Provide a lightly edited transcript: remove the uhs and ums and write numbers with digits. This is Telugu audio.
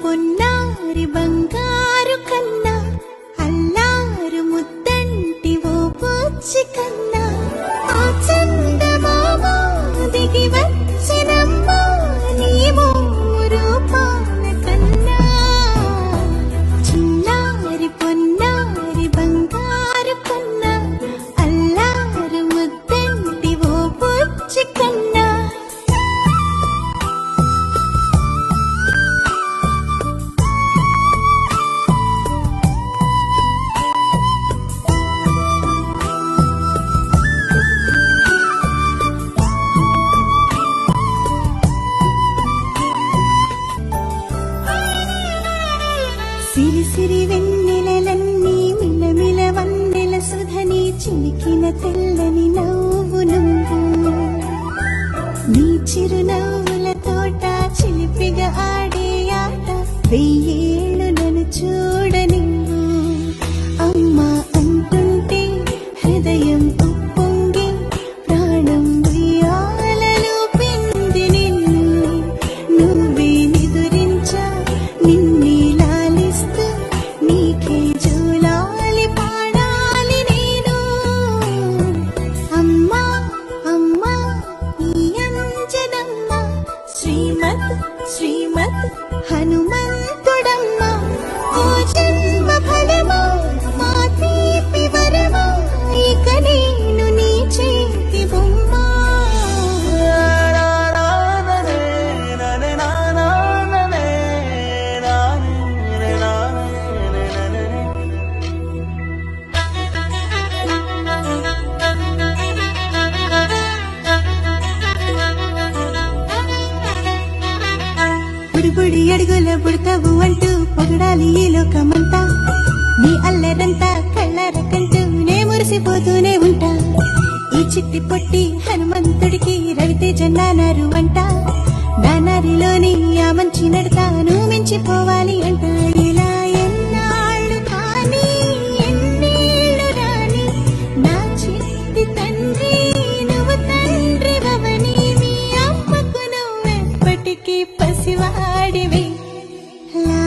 పొన్నారి బంగారు కన్నా అల్లారు ముద్దంటి ఓ పూచి కన్నా ఆ చందమామ దిగి వచ్చినమ్మా నీ రూపాల కన్నా చిన్నారి పొన్నారి బంగారు కన్నా అల్లారు ముద్దంటి ఓ పూచి కన్నా సిరి సిరి వెన్నెలలన్నీ మిలమిల వందెల సుధని చిలికిన తెల్లని నవ్వు నువ్వు నీ చిరునవ్వుల తోట చిలిపిగా ఆడే ఆట వెయ్యేళ్ళు నన్ను చూడనివ్వు అమ్మా అంటుంటే హృదయం ఉప్పొంగి ప్రాణం ఉయ్యాలలో పిండి నిన్ను నువ్వే నిదురించా నిన్నే నీకే జూలాలి పాడాలి నేను అమ్మా అమ్మా ఈ అంజనమ్మ శ్రీమత్ శ్రీమత్ హనుమంతుడమ్మ ఓ జన్మ ఫలమా మా తీపి వరమా ఇక నేను నీ చేతి బొమ్మ బుడి అడుగుల బుడతావు అంటూ పొగడాలి ఈ లోకమంతా నీ అల్లరంతా కళ్ళరకంటూ నే మురిసిపోతూనే ఉంటా ఈ చిట్టి పొట్టి హనుమంతుడికి రవితేజ నానారు అంట నానారిలోని ఆ మంచి నడతాను మించిపోవాలి అంట ఇలా ఎన్నాళ్ళు కానీ ఎన్నేళ్ళు రాని నా చిట్టి తండ్రి నువ్వు తండ్రి భవని మీ అమ్మకు నువ్వెప్పటికీ పసివాడివి లా